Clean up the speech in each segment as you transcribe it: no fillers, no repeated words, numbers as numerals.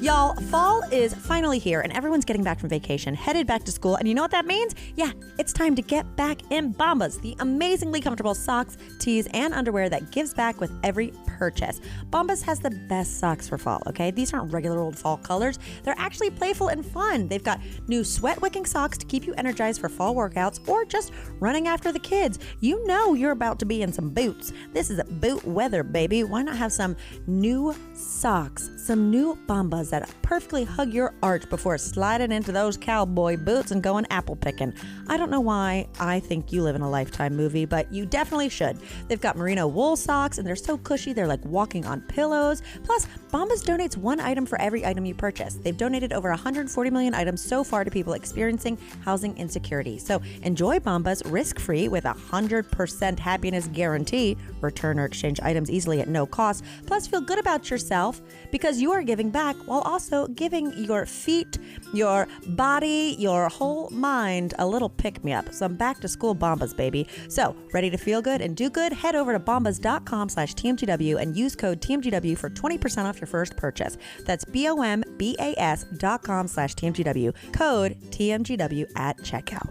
Y'all, fall is finally here and everyone's getting back from vacation, headed back to school. And you know what that means? Yeah, it's time to get back in Bombas, the amazingly comfortable socks, tees, and underwear that gives back with every purchase. Bombas has the best socks for fall, okay? These aren't regular old fall colors. They're actually playful and fun. They've got new sweat-wicking socks to keep you energized for fall workouts or just running after the kids. You know you're about to be in some boots. This is boot weather, baby. Why not have some new socks, some new Bombas that perfectly hug your arch before sliding into those cowboy boots and going apple picking. I don't know why I think you live in a Lifetime movie, but you definitely should. They've got merino wool socks and they're so cushy they're like walking on pillows. Plus, Bombas donates one item for every item you purchase. They've donated over 140 million items so far to people experiencing housing insecurity. So enjoy Bombas risk-free with a 100% happiness guarantee. Return or exchange items easily at no cost. Plus, feel good about yourself because you are giving back while also giving your feet, your body, your whole mind a little pick-me-up. Some back-to-school Bombas, baby. So, ready to feel good and do good? Head over to bombas.com/TMGW and use code TMGW for 20% off your first purchase. That's BOMBAS.com/TMGW. Code TMGW at checkout.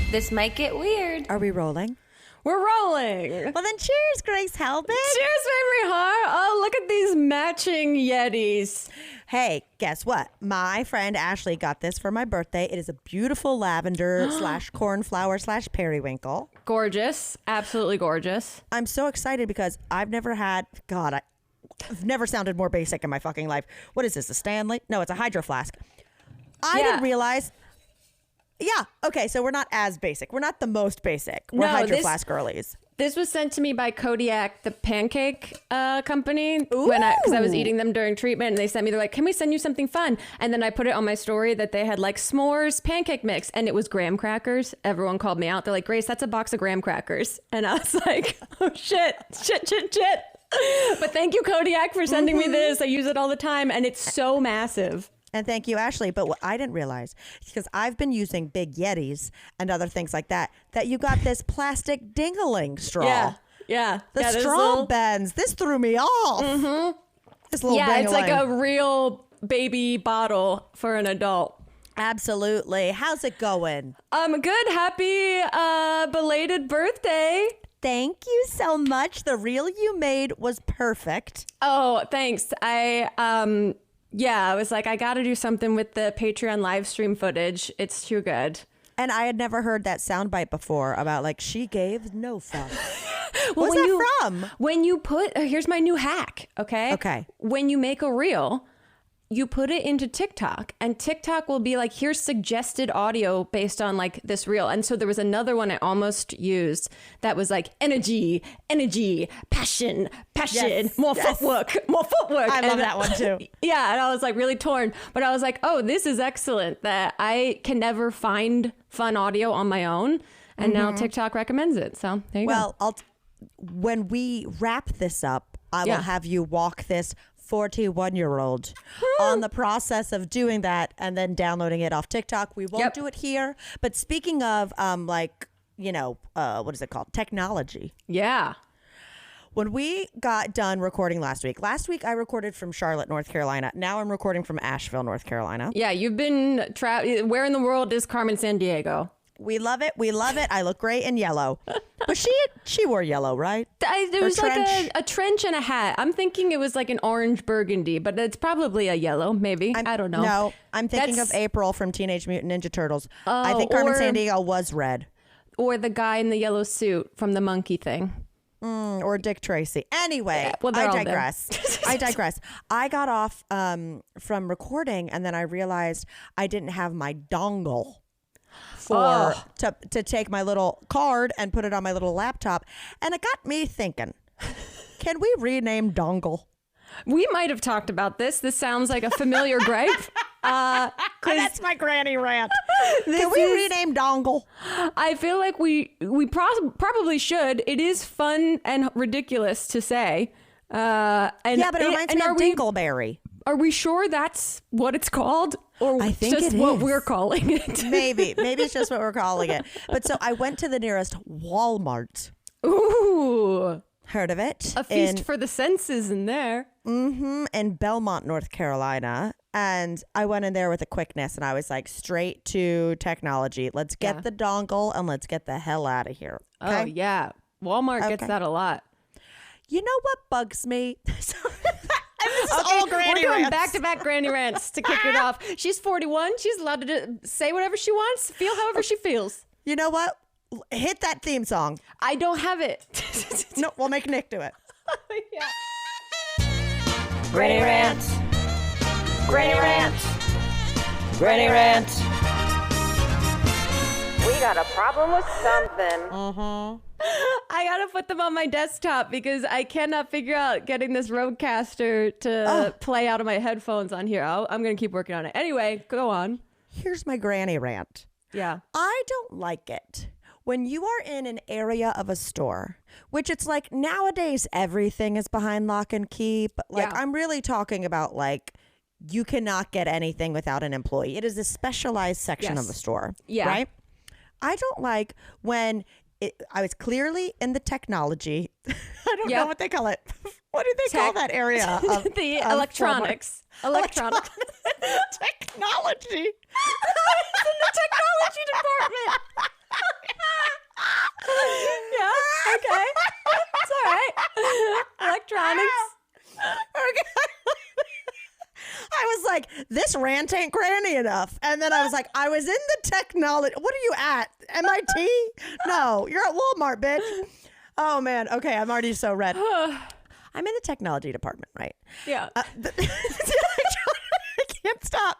This might get weird. Are we rolling? We're rolling. Well, then cheers, Grace Helbig. Cheers, Mamrie Hart. Oh, look at these matching Yetis. Hey, guess what? My friend Ashley got this for my birthday. It is a beautiful lavender / cornflower / periwinkle. Gorgeous. Absolutely gorgeous. I'm so excited because I've never had, God, I've never sounded more basic in my fucking life. What is this, a Stanley? No, it's a Hydro Flask. I didn't realize. Yeah. Okay. So we're not as basic. We're not the most basic. We're Hydro Flask girlies. This was sent to me by Kodiak, the pancake company, because I was eating them during treatment, and they sent me. They're like, "Can we send you something fun?" And then I put it on my story that they had like s'mores pancake mix, and it was graham crackers. Everyone called me out. They're like, "Grace, that's a box of graham crackers," and I was like, "Oh shit. But thank you, Kodiak, for sending me this. I use it all the time, and it's so massive. And thank you, Ashley. But what I didn't realize, because I've been using big Yetis and other things like that, that you got this plastic ding-a-ling straw. Yeah. The straw bends. This threw me off. Mm-hmm. This little ding-a-ling. It's like a real baby bottle for an adult. Absolutely. How's it going? Good. Happy belated birthday. Thank you so much. The reel you made was perfect. Oh, thanks. I was like, I got to do something with the Patreon live stream footage. It's too good. And I had never heard that soundbite before about like, she gave no fuck. Well, What's that from? When you put, here's my new hack, okay? Okay. When you make a reel, you put it into TikTok, and TikTok will be like, here's suggested audio based on like this reel. And so there was another one I almost used that was like energy, passion, more footwork. I love that one too. Yeah. And I was like really torn, but I was like, oh, this is excellent that I can never find fun audio on my own. And now TikTok recommends it. So there you go. Well, when we wrap this up, I will have you walk this 41-year-old on the process of doing that and then downloading it off TikTok. We won't do it here. But speaking of what is it called? Technology. Yeah. When we got done recording last week I recorded from Charlotte, North Carolina. Now I'm recording from Asheville, North Carolina. Yeah, you've been where in the world is Carmen Sandiego? We love it. I look great in yellow. But she wore yellow, right? There was like a trench and a hat. I'm thinking it was like an orange burgundy, but it's probably a yellow, maybe. I don't know. No, I'm thinking of April from Teenage Mutant Ninja Turtles. I think Carmen Sandiego was red. Or the guy in the yellow suit from the monkey thing. Or Dick Tracy. Anyway, I digress. I got off from recording, and then I realized I didn't have my dongle to take my little card and put it on my little laptop. And it got me thinking, can we rename dongle? We might have talked about this. This sounds like a familiar gripe. That's my granny rant. Can we rename dongle? I feel like we probably should. It is fun and ridiculous to say. But it reminds me of dingleberry. Are we sure that's what it's called? Or I think just what we're calling it? Maybe it's just what we're calling it. But so I went to the nearest Walmart. Ooh. Heard of it. A feast for the senses in there. In Belmont, North Carolina. And I went in there with a quickness and I was like, straight to technology. Let's get the dongle and let's get the hell out of here. Okay? Oh, yeah. Walmart gets that a lot. You know what bugs me? This is all granny We're doing rants. back-to-back granny rants to kick it off. She's 41. She's allowed to say whatever she wants, feel however she feels. You know what? Hit that theme song. I don't have it. No, we'll make Nick do it. Yeah. Granny rant. Granny rant. Granny rant. We got a problem with something. I gotta put them on my desktop because I cannot figure out getting this Rodecaster to play out of my headphones on here. I'm gonna keep working on it. Anyway, go on. Here's my granny rant. Yeah. I don't like it when you are in an area of a store, which it's like nowadays everything is behind lock and key. But like I'm really talking about like you cannot get anything without an employee. It is a specialized section of the store. Yeah. Right? I don't like when I was clearly in the technology. I don't know what they call it. What do they call that area? Of, the electronics. Electronics. Technology. It's in the technology department. Yeah. Okay. It's all right. Electronics. Okay. I was like, this rant ain't granny enough. And then I was like, I was in the technology. What are you at? MIT? No, you're at Walmart, bitch. Oh, man. Okay, I'm already so red. I'm in the technology department, right? Yeah. I can't stop.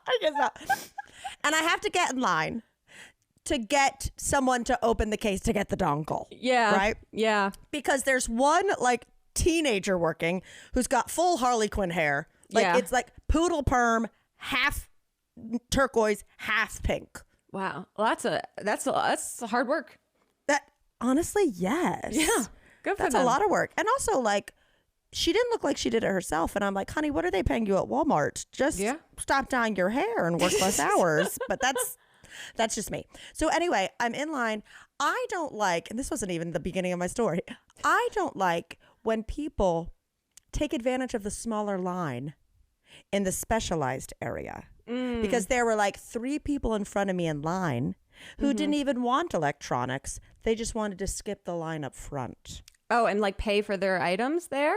And I have to get in line to get someone to open the case to get the dongle. Yeah. Right? Yeah. Because there's one like teenager working who's got full Harley Quinn hair. Like it's like poodle perm, half turquoise, half pink. Wow. Well, that's hard work. That honestly, yes. Yeah. Good for That's them. a lot of work. And also like she didn't look like she did it herself. And I'm like, honey, what are they paying you at Walmart? Just stop dyeing your hair and work less hours. But that's just me. So anyway, I'm in line. I don't like, and this wasn't even the beginning of my story. I don't like when people take advantage of the smaller line in the specialized area. Because there were like 3 people in front of me in line who didn't even want electronics. They just wanted to skip the line up front. Oh, and like pay for their items there?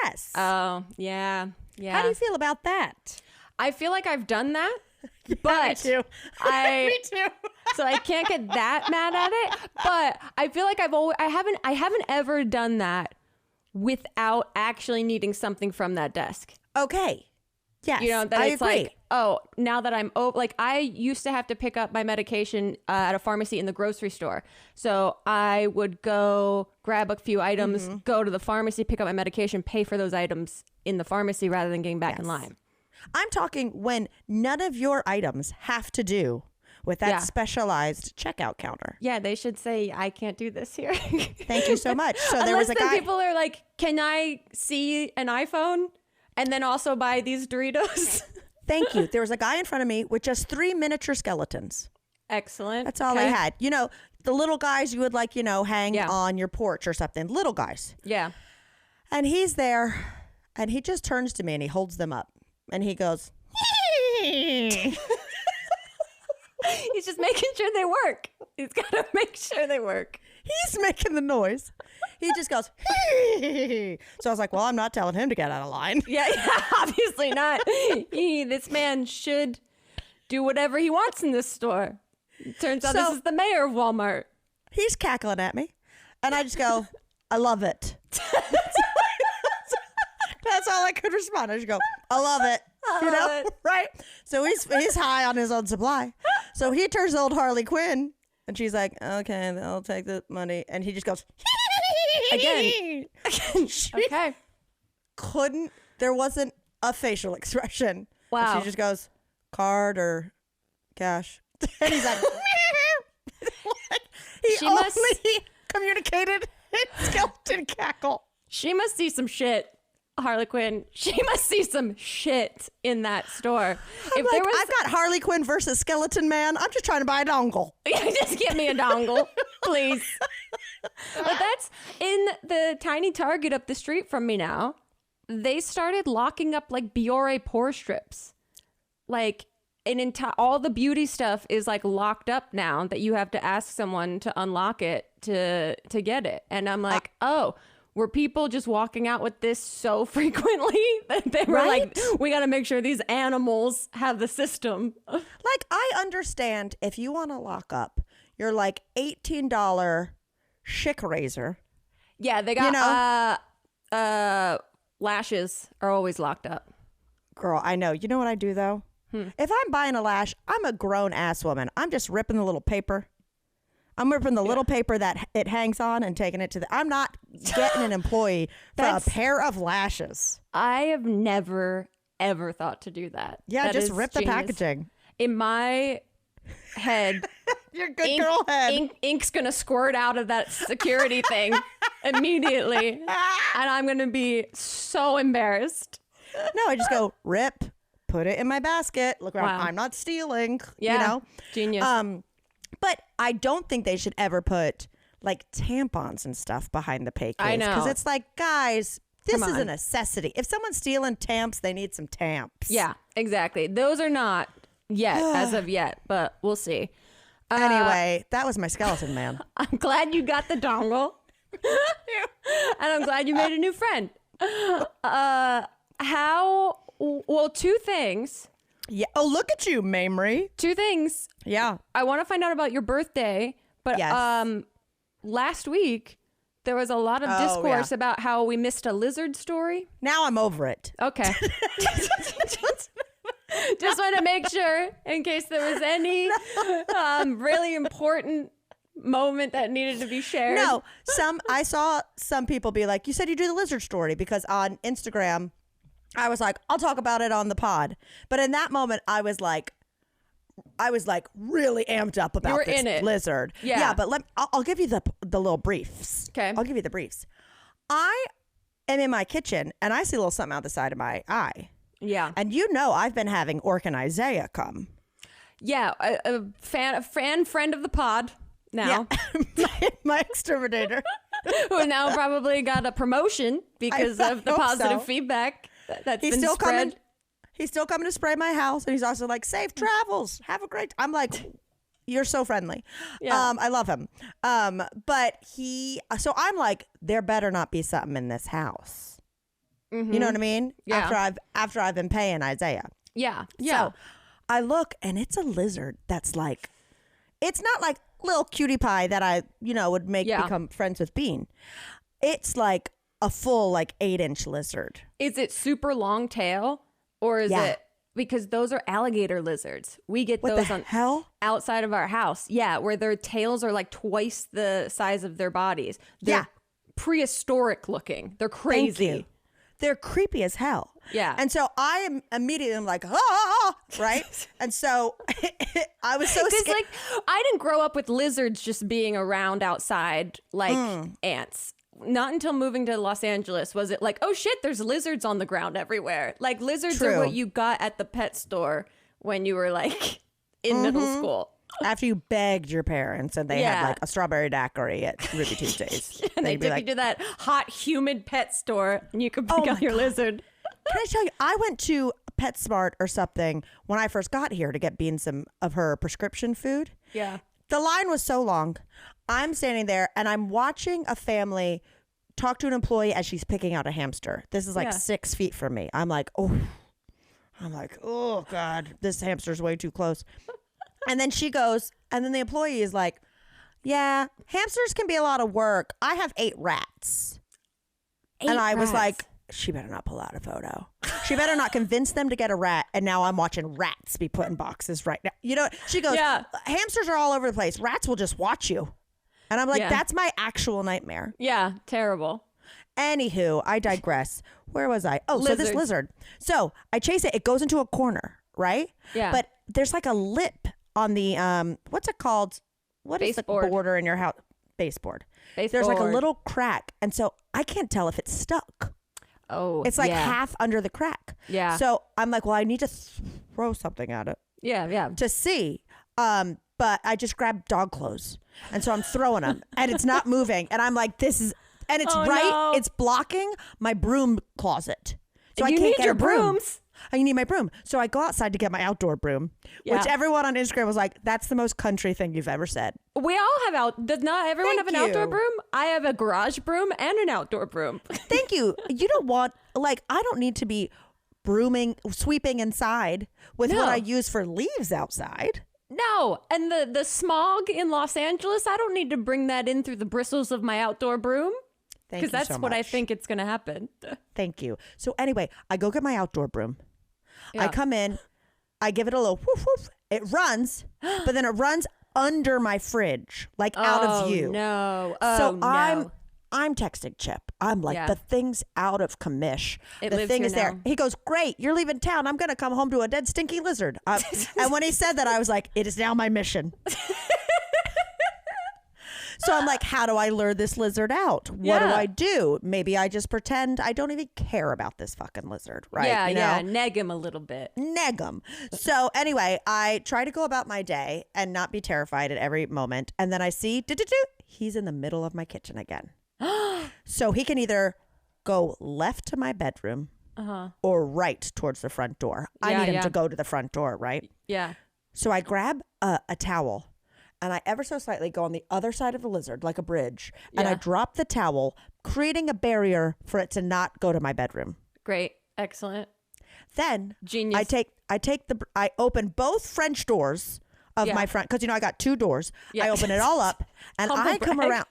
Yes. Oh, yeah. Yeah. How do you feel about that? I feel like I've done that. But me too. Me too. So I can't get that mad at it. But I feel like I haven't ever done that without actually needing something from that desk. Okay. Yes. You know, that I it's agree. like, oh, now that I'm like I used to have to pick up my medication at a pharmacy in the grocery store. So I would go grab a few items, go to the pharmacy, pick up my medication, pay for those items in the pharmacy rather than getting back in line. I'm talking when none of your items have to do with that specialized checkout counter. Yeah, they should say, I can't do this here. Thank you so much. So there Unless was a guy. people are like, can I see an iPhone and then also buy these Doritos? Thank you. There was a guy in front of me with just 3 miniature skeletons. Excellent. That's all they had. You know, the little guys you would like, you know, hang on your porch or something. Little guys. Yeah. And he's there and he just turns to me and he holds them up and he goes, He's just making sure they work. He's got to make sure they work. He's making the noise. He just goes, so I was like, well, I'm not telling him to get out of line. Yeah, obviously not. This man should do whatever he wants in this store. Turns out this is the mayor of Walmart. He's cackling at me. And I just go, I love it. That's all I could respond. I just go, I love it. You know, right? So he's high on his own supply. So he turns to old Harley Quinn and she's like, okay, I'll take the money. And he just goes, Again. Okay. There wasn't a facial expression. Wow. And she just goes, card or cash. And he's like, he only communicated in skeleton cackle. She must see some shit. Harley Quinn, she must see some shit in that store. I've got Harley Quinn versus Skeleton Man. I'm just trying to buy a dongle. Just give me a dongle, please. But that's in the tiny Target up the street from me now. They started locking up like Biore pore strips. Like all the beauty stuff is like locked up now that you have to ask someone to unlock it to get it. And I'm like, oh, were people just walking out with this so frequently that they were like, we got to make sure these animals have the system. Like, I understand if you want to lock up your like $18 Schick razor. Yeah, they got lashes are always locked up. Girl, I know. You know what I do though? If I'm buying a lash, I'm a grown ass woman. I'm just ripping the little paper. I'm ripping the little paper that it hangs on and taking it to I'm not getting an employee for a pair of lashes. I have never, ever thought to do that. Yeah, that just rip the packaging. In my head, your good girl head. Ink's going to squirt out of that security thing immediately. And I'm going to be so embarrassed. No, I just go rip, put it in my basket. Look around. Wow. I'm not stealing. Yeah, you know? Genius. But I don't think they should ever put like tampons and stuff behind the pay case. I know. Because it's like, guys, this Come is on. a necessity. If someone's stealing tamps, they need some tamps. Yeah, exactly. Those are not yet, as of yet, but we'll see. Anyway, that was my skeleton man. I'm glad you got the dongle. And I'm glad you made a new friend. Two things. Yeah. Oh, look at you, Mamrie. Two things. Yeah. I want to find out about your birthday, but Yes. Last week there was a lot of discourse about how we missed a lizard story. Now I'm over it. Okay. Just want to make sure in case there was any really important moment that needed to be shared. No, I saw some people be like, you said you do the lizard story, because on Instagram, I was like, I'll talk about it on the pod. But in that moment, I was like really amped up about this lizard. Yeah. But I'll give you the little briefs. Okay. I'll give you the briefs. I am in my kitchen and I see a little something out the side of my eye. Yeah. And I've been having Orkin come. Yeah. A friend of the pod now. Yeah. my exterminator. Who now probably got a promotion because of the positive feedback that's been spread. He's still coming to spray my house, and he's also like, safe travels, have a great I'm like, you're so friendly. Yeah. I love him. But so I'm like, there better not be something in this house. Mm-hmm. You know what I mean? Yeah. After I've been paying Isaiah. Yeah. Yeah. So I look, and it's a lizard that's like, it's not like little cutie pie that I, would make become friends with Bean. It's like a full like 8-inch lizard. Is it super long tail, or is it, because those are alligator lizards? We get What those the on hell? outside of our house. Yeah, where their tails are like twice the size of their bodies. They're prehistoric looking. They're crazy. Thank you. They're creepy as hell. Yeah. And so I am immediately like, right? And so I was so scared. Like, I didn't grow up with lizards just being around outside like ants. Not until moving to Los Angeles was it like, oh shit, there's lizards on the ground everywhere. Like, lizards are what you got at the pet store when you were like in middle school. After you begged your parents and they had like a strawberry daiquiri at Ruby Tuesdays. And they took you to that hot, humid pet store and you could pick out your lizard. Can I tell you, I went to PetSmart or something when I first got here to get Bean some of her prescription food. Yeah. The line was so long. I'm standing there and I'm watching a family talk to an employee as she's picking out a hamster. This is like 6 feet from me. I'm like, oh God, this hamster's way too close. And then she goes, and then the employee is like, yeah, hamsters can be a lot of work. I have 8 rats. And I was like, she better not pull out a photo. She better not convince them to get a rat. And now I'm watching rats be put in boxes right now. She goes, hamsters are all over the place. Rats will just watch you. And I'm like, that's my actual nightmare. Yeah, terrible. Anywho, I digress. Where was I? Oh, so this lizard. So I chase it. It goes into a corner, right? Yeah. But there's like a lip on the, what's it called? What is the border in your house? Baseboard. There's like a little crack. And so I can't tell if it's stuck. Oh, it's like half under the crack. Yeah. So I'm like, well, I need to throw something at it. Yeah, yeah. To see. But I just grabbed dog clothes. And so I'm throwing them and it's not moving. And I'm like, this is, and it's it's blocking my broom closet. So you I can't need get your a broom. brooms. I need my broom. So I go outside to get my outdoor broom, which everyone on Instagram was like, that's the most country thing you've ever said. We all have does not everyone have an outdoor broom? I have a garage broom and an outdoor broom. Thank you. You don't want, like, I don't need to be sweeping inside with what I use for leaves outside. No, and the smog in Los Angeles, I don't need to bring that in through the bristles of my outdoor broom. Because that's so what I much. think it's going to happen. Thank you. So anyway, I go get my outdoor broom. I come in, I give it a little woof woof. It runs, but then it runs under my fridge, like out of view. No. So I'm texting Chip. I'm like, the thing's out of commish. The thing is there. He goes, great, you're leaving town. I'm going to come home to a dead stinky lizard. And when he said that, I was like, it is now my mission. So I'm like, how do I lure this lizard out? What do I do? Maybe I just pretend I don't even care about this fucking lizard, right? Yeah, neg him a little bit. Neg him. So anyway, I try to go about my day and not be terrified at every moment. And then I see, he's in the middle of my kitchen again. So he can either go left to my bedroom or right towards the front door. I need him to go to the front door, right? Yeah. So I grab a towel. And I ever so slightly go on the other side of the lizard, like a bridge, and I drop the towel, creating a barrier for it to not go to my bedroom. Great. Excellent. Then Genius. I open both French doors of my front, because I got 2 doors. I open it all up and I come around.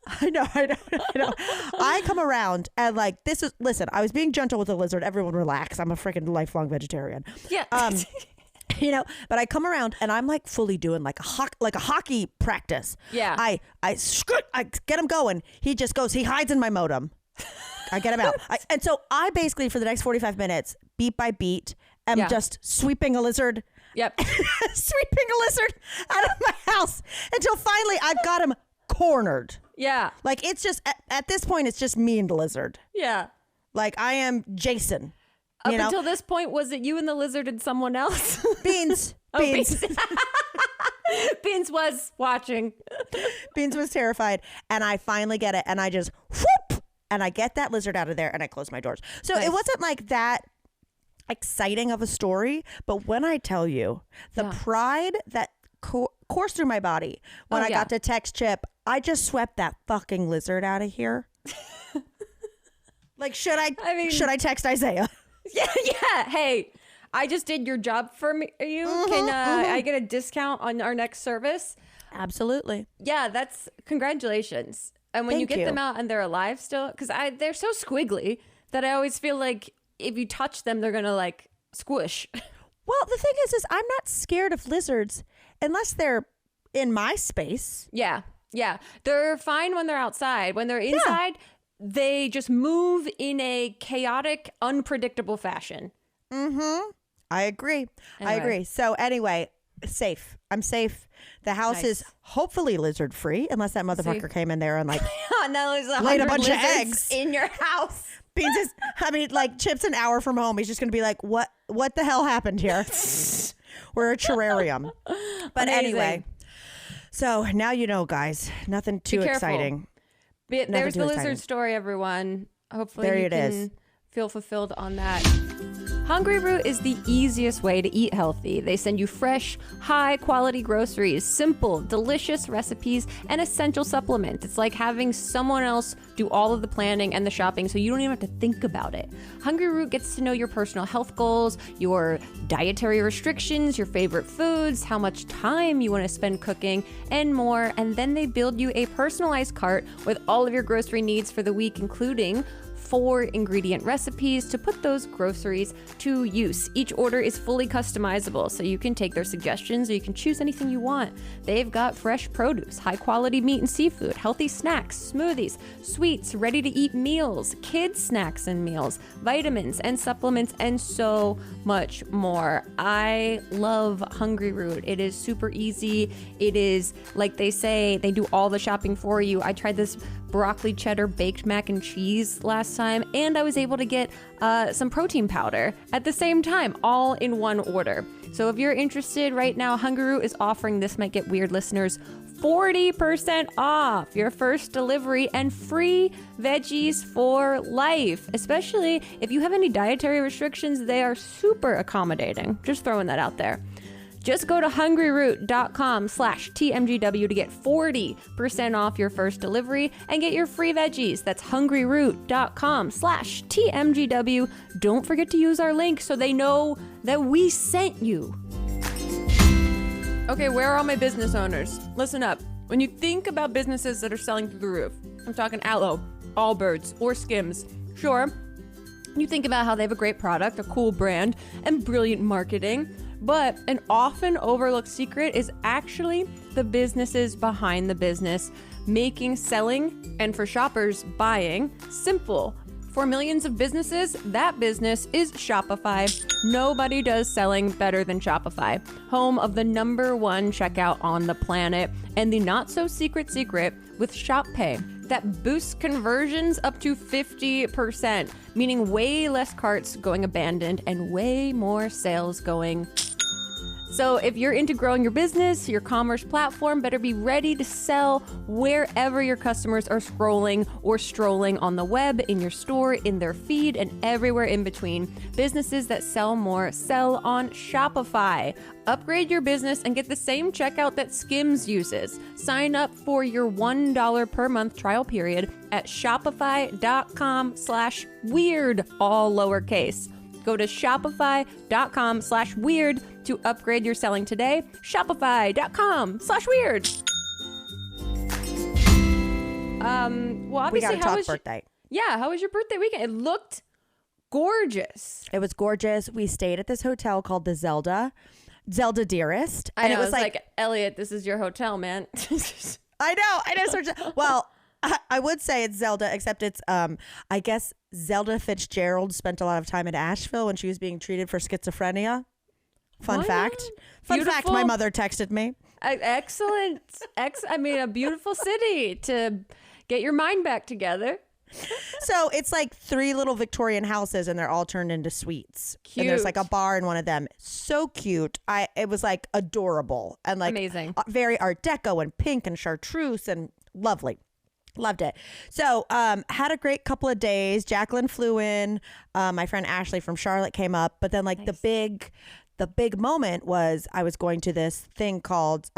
I know. I come around and like, listen, I was being gentle with the lizard. Everyone relax. I'm a freaking lifelong vegetarian. Yeah. But I come around and I'm like fully doing like a hockey practice. Yeah. I get him going. He just goes, he hides in my modem. I get him out. And so I basically, for the next 45 minutes, beat by beat, am just sweeping a lizard. Yep. Sweeping a lizard out of my house until finally I've got him cornered. Yeah. Like it's just, at this point, it's just me and the lizard. Yeah. Like I am Jason. Up until this point, was it you and the lizard and someone else? Beans. Beans. Beans was watching. Beans was terrified. And I finally get it. And I just whoop. And I get that lizard out of there and I close my doors. So it wasn't like that exciting of a story. But when I tell you the pride that coursed through my body when I got to text Chip, I just swept that fucking lizard out of here. Like, should I text Isaiah? Yeah. Hey, I just did your job for you. Can I get a discount on our next service? Absolutely. Yeah, that's congratulations. And when you get them out and they're alive still, because they're so squiggly that I always feel like if you touch them, they're going to like squish. Well, the thing is I'm not scared of lizards unless they're in my space. Yeah. Yeah. They're fine when they're outside. When they're inside, they just move in a chaotic, unpredictable fashion. Mm-hmm. I agree. So anyway, safe. I'm safe. The house is hopefully lizard free, unless that motherfucker came in there and like laid a bunch of eggs in your house. Beans is, like Chip's an hour from home. He's just gonna be like, what the hell happened here? We're a terrarium. But anyway, so now you know, guys, nothing too exciting. There's the lizard story, everyone. Hopefully you can feel fulfilled on that. Hungry Root is the easiest way to eat healthy. They send you fresh, high-quality groceries, simple, delicious recipes, and essential supplements. It's like having someone else do all of the planning and the shopping so you don't even have to think about it. Hungry Root gets to know your personal health goals, your dietary restrictions, your favorite foods, how much time you want to spend cooking, and more. And then they build you a personalized cart with all of your grocery needs for the week, including 4 ingredient recipes to put those groceries to use. Each order is fully customizable, so you can take their suggestions or you can choose anything you want. They've got fresh produce, high quality meat and seafood, healthy snacks, smoothies, sweets, ready to eat meals, kids snacks and meals, vitamins and supplements, and so much more. I love Hungry Root. It is super easy. It is, like they say, they do all the shopping for you. I tried this broccoli cheddar baked mac and cheese last time, and I was able to get some protein powder at the same time, all in one order. So if you're interested right now, Hungry Root is offering This Might Get Weird listeners 40% off your first delivery and free veggies for life. Especially if you have any dietary restrictions, they are super accommodating. Just throwing that out there. Just go to hungryroot.com/TMGW to get 40% off your first delivery and get your free veggies. That's hungryroot.com/TMGW. Don't forget to use our link so they know that we sent you. Okay, where are all my business owners? Listen up. When you think about businesses that are selling through the roof, I'm talking Aloe, Allbirds, or Skims. Sure, you think about how they have a great product, a cool brand, and brilliant marketing. But an often overlooked secret is actually the businesses behind the business, making selling and for shoppers buying simple. For millions of businesses, that business is Shopify. Nobody does selling better than Shopify, home of the #1 checkout on the planet, and the not so secret with Shop Pay that boosts conversions up to 50%, meaning way less carts going abandoned and way more sales going. So if you're into growing your business, your commerce platform better be ready to sell wherever your customers are scrolling or strolling on the web, in your store, in their feed, and everywhere in between. Businesses that sell more sell on Shopify. Upgrade your business and get the same checkout that Skims uses. Sign up for your $1 per month trial period at shopify.com/weird, all lowercase. Go to shopify.com/weird to upgrade your selling today. Shopify.com/weird. Well, obviously, We gotta talk birthday. How was your birthday weekend? It looked gorgeous. It was gorgeous. We stayed at this hotel called the Zelda Dearest. And it was like, Elliot, this is your hotel, man. I know. Well, I would say it's Zelda, except it's, I guess Zelda Fitzgerald spent a lot of time in Asheville when she was being treated for schizophrenia. Fun fact. My mother texted me. Excellent. A beautiful city to get your mind back together. So it's like 3 little Victorian houses and they're all turned into suites. Cute. And there's like a bar in one of them. So cute. It was like adorable and like amazing. Very Art Deco and pink and chartreuse and lovely. Loved it. So had a great couple of days. Jacqueline flew in. My friend Ashley from Charlotte came up. But then like nice. the big moment was I was going to this thing called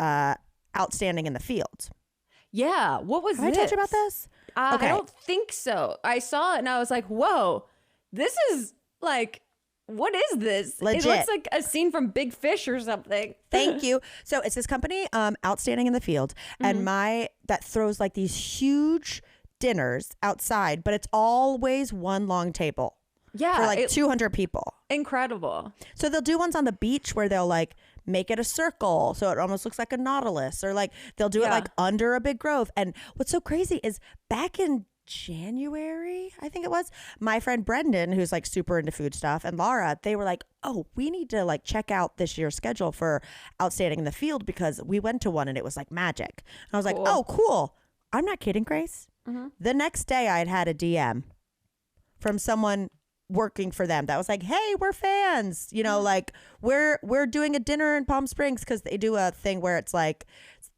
Outstanding in the Field. Yeah. What was Have this? I told you about this? Okay. I don't think so. I saw it and I was like, whoa, this is like, what is this? Legit. It looks like a scene from Big Fish or something. Thank you. So it's this company, Outstanding in the Field, and that throws like these huge dinners outside, but it's always one long table. Yeah. For like 200 people. Incredible. So they'll do ones on the beach where they'll like make it a circle so it almost looks like a nautilus, or like they'll do it like under a big grove. And what's so crazy is back in January, I think it was, my friend Brendan, who's like super into food stuff, and Laura, they were like, oh, we need to like check out this year's schedule for Outstanding in the Field because we went to one and it was like magic. And I was like, oh, cool. I'm not kidding, Grace. The next day I had a DM from someone working for them that was like, hey, we're fans, like we're doing a dinner in Palm Springs, because they do a thing where it's like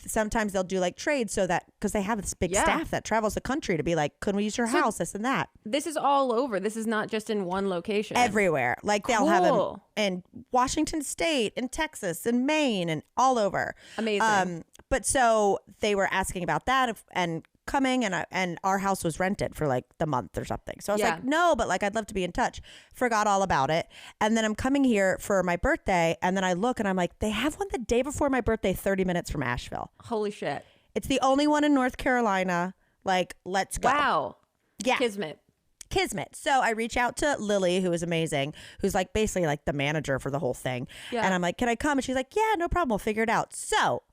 sometimes they'll do like trades, so that because they have this big staff that travels the country to be like, can we use your house, this and that. This is all over. This is not just in one location. Everywhere. Like they'll have them in Washington State, in Texas, in Maine, and all over. Amazing. But so they were asking about that and coming, and our house was rented for like the month or something. So I was like, no, but like I'd love to be in touch. Forgot all about it. And then I'm coming here for my birthday, and then I look and I'm like, they have one the day before my birthday, 30 minutes from Asheville. Holy shit. It's the only one in North Carolina. Like, let's go. Wow. Yeah. Kismet. So I reach out to Lily, who is amazing, who's like basically like the manager for the whole thing. Yeah. And I'm like, can I come? And she's like, yeah, no problem. We'll figure it out. So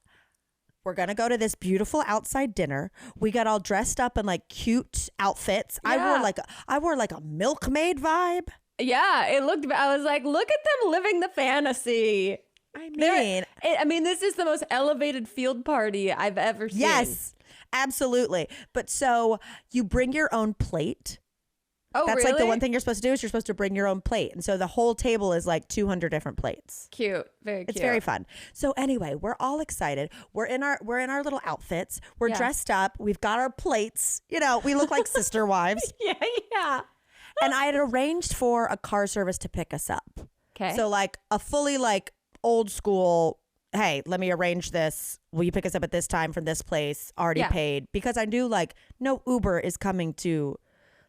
we're going to go to this beautiful outside dinner. We got all dressed up in like cute outfits. Yeah. I wore like a milkmaid vibe. Yeah, I was like, look at them living the fantasy. I mean, this is the most elevated field party I've ever seen. Yes, absolutely. But so you bring your own plate. Oh, That's like the really? one thing you're supposed to do is you're supposed to bring your own plate. And so the whole table is like 200 different plates. Cute. Very cute. It's very fun. So anyway, we're all excited. We're in our little outfits. We're dressed up. We've got our plates. You know, we look like sister wives. Yeah. And I had arranged for a car service to pick us up. Okay. So like a fully like old school, hey, let me arrange this. Will you pick us up at this time from this place? Already paid. Because I knew like no Uber is coming to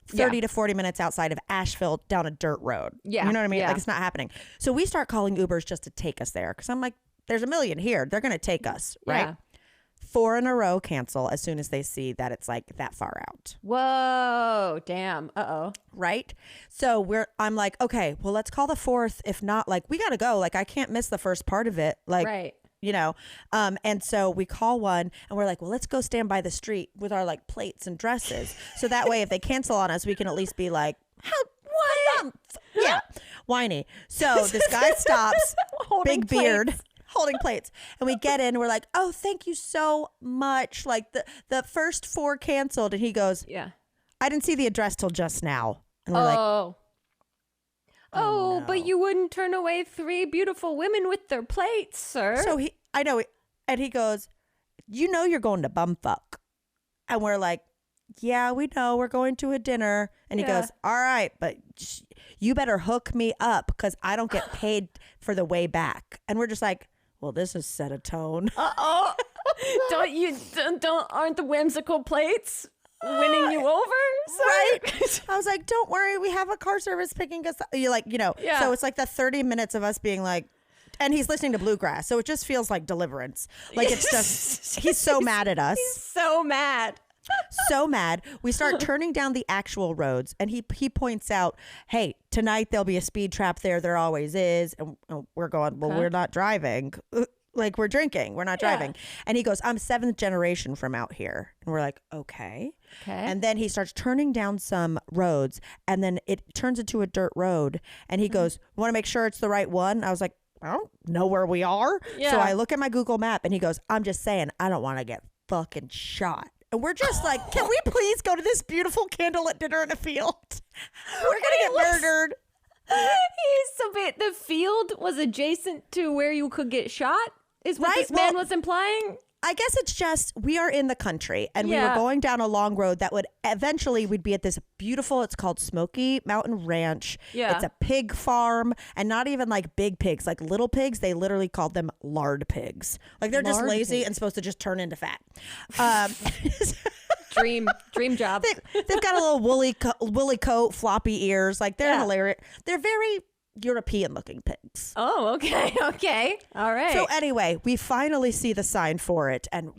30 to 40 minutes outside of Asheville down a dirt road. Yeah. You know what I mean? Yeah. Like it's not happening. So we start calling Ubers just to take us there. Because I'm like, there's a million here. They're going to take us, right? Yeah. 4 in a row cancel as soon as they see that it's like that far out. Whoa. Damn. Uh-oh. Right? So I'm like, okay, well, let's call the 4th. If not, like, we got to go. Like, I can't miss the first part of it. Like, Right. you know, and so we call one and we're like, well, let's go stand by the street with our like plates and dresses. So that way, if they cancel on us, we can at least be like, what? Yeah. Whiny. So this guy stops, big beard, holding plates. And we get in and we're like, oh, thank you so much. Like the first 4 canceled. And he goes, Yeah. I didn't see the address till just now. And we're like, Oh, no. but you wouldn't turn away 3 beautiful women with their plates, sir. so I know. And he goes, you know, you're going to bumfuck. And we're like, yeah, we know we're going to a dinner. And he Yeah. goes, all right, but you better hook me up because I don't get paid for the way back. And we're just like, well, this has set a tone. Uh-oh. Aren't the whimsical plates winning you over? Sir? Right. I was like, don't worry. We have a car service picking us up. You're like, you know, Yeah. so it's like the 30 minutes of us being like, and he's listening to bluegrass. So it just feels like deliverance. Like it's just, he's so mad at us. So mad. So mad. We start turning down the actual roads and he points out, hey, tonight there'll be a speed trap there. There always is. And we're going, well, we're not driving. Like we're drinking. We're not driving. And he goes, I'm 7th generation from out here. And we're like, okay. And then he starts turning down some roads and then it turns into a dirt road. And he goes, want to make sure it's the right one? I was like, I don't know where we are. Yeah. So I look at my Google map and he goes, I'm just saying, I don't want to get fucking shot. And we're just like, can we please go to this beautiful candlelit dinner in a field? We're going to get murdered. The field was adjacent to where you could get shot? Is what Right? this man Well, was implying? I guess it's just we are in the country and we were Yeah. going down a long road that would eventually we'd be at this beautiful, it's called Smoky Mountain Ranch. Yeah. It's a pig farm and not even like big pigs, like little pigs. They literally called them lard pigs. Like they're just Lard lazy pigs. and supposed to just turn into fat. Dream job. They've got a little woolly coat, floppy ears. Like they're Yeah. hilarious. They're very European looking pigs. Oh, okay. Okay. All right. So anyway, we finally see the sign for it, and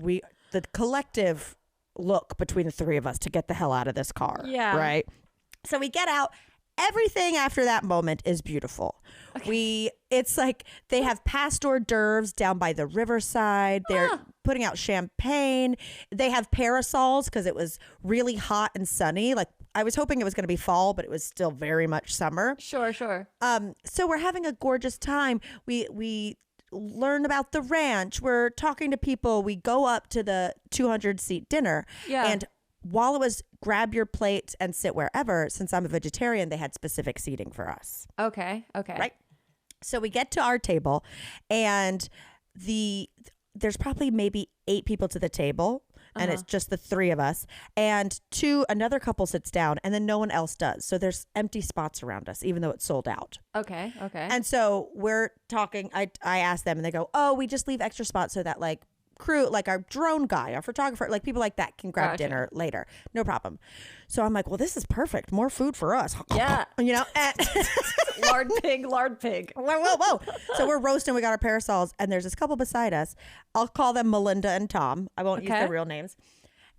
the collective look between the 3 of us to get the hell out of this car. Yeah. Right. So we get out. Everything after that moment is beautiful. It's like they have past hors d'oeuvres down by the riverside. They're putting out champagne. They have parasols because it was really hot and sunny. Like I was hoping it was going to be fall, but it was still very much summer. Sure. So we're having a gorgeous time. We learn about the ranch. We're talking to people. We go up to the 200-seat dinner. Yeah. And while it was grab your plate and sit wherever, since I'm a vegetarian, they had specific seating for us. Okay. Right. So we get to our table and there's probably maybe 8 people to the table. And it's just the 3 of us, and another couple sits down, and then no one else does. So there's empty spots around us, even though it's sold out. Okay. And so we're talking. I asked them, and they go, "Oh, we just leave extra spots so that like crew, like our drone guy, our photographer, like people like that can grab Gotcha. dinner later. No problem." So I'm like, "Well, this is perfect. More food for us." Yeah. You know. Lard pig. Whoa. So we're roasting. We got our parasols, and there's this couple beside us. I'll call them Melinda and Tom. I won't use their real names.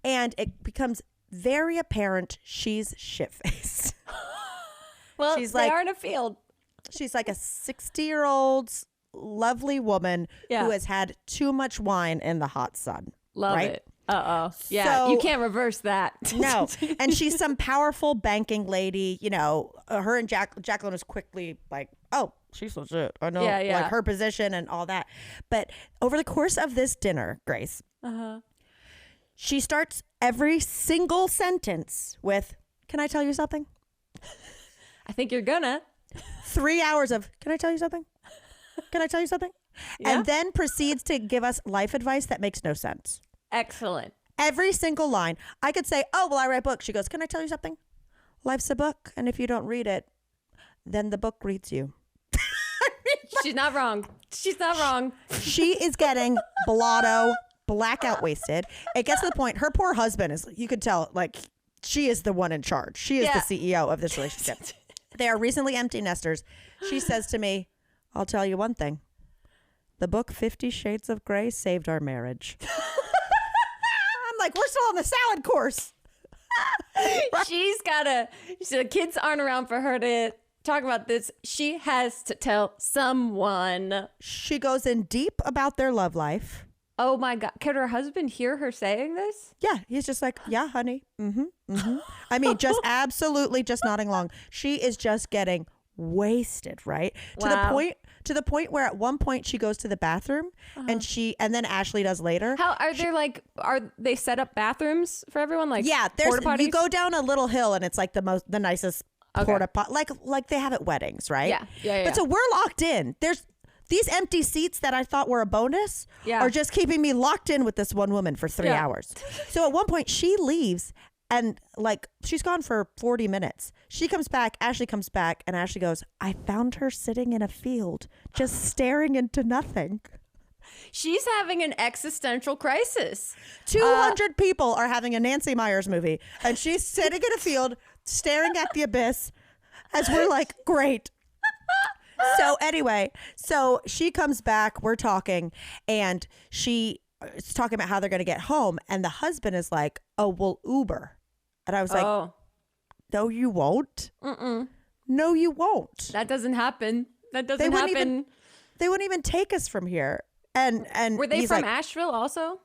And it becomes very apparent she's shit-faced. Well, She's they like- are in a field. She's like a 60-year-old lovely woman Yeah. who has had too much wine in the hot sun. Love right? it. Yeah, So- you can't reverse that. No. And she's some powerful banking lady. You know, her and Jacqueline was quickly like, oh, she's legit. I know Yeah. like her position and all that. But over the course of this dinner, Grace, she starts every single sentence with, can I tell you something? I think you're gonna. 3 hours of, can I tell you something? Can I tell you something? Yeah. And then proceeds to give us life advice that makes no sense. Excellent. Every single line. I could say, oh, well, I write books. She goes, can I tell you something? Life's a book. And if you don't read it, then the book reads you. She's not wrong. She's not wrong. She is getting blotto, blackout wasted. It gets to the point, her poor husband is, you could tell, like, she is the one in charge. She is the CEO of this relationship. They are recently empty nesters. She says to me, I'll tell you one thing. The book 50 Shades of Grey saved our marriage. I'm like, we're still on the salad course. The kids aren't around for her to talk about this. She has to tell someone. She goes in deep about their love life. Oh my God. Could her husband hear her saying this? Yeah, he's just like, yeah, honey. I mean, just absolutely just nodding along. She is just getting wasted, right? Wow. To the point where at one point she goes to the bathroom and then Ashley does later. How are they set up bathrooms for everyone? Like, yeah, porta potties? you go down a little hill and it's like the nicest porta pot, like they have at weddings, right? Yeah. But so we're locked in. There's these empty seats that I thought were a bonus are just keeping me locked in with this one woman for 3 hours. So at one point she leaves and like she's gone for 40 minutes. She comes back, Ashley comes back, and Ashley goes, I found her sitting in a field just staring into nothing. She's having an existential crisis. 200 people are having a Nancy Meyers movie and she's sitting in a field staring at the abyss as we're like, great. So anyway, so she comes back, we're talking, and she is talking about how they're going to get home. And the husband is like, oh, we'll Uber. And I was like, no, you won't. No, you won't. That doesn't happen. That doesn't happen. They wouldn't even take us from here. And were they he's from like, Asheville also?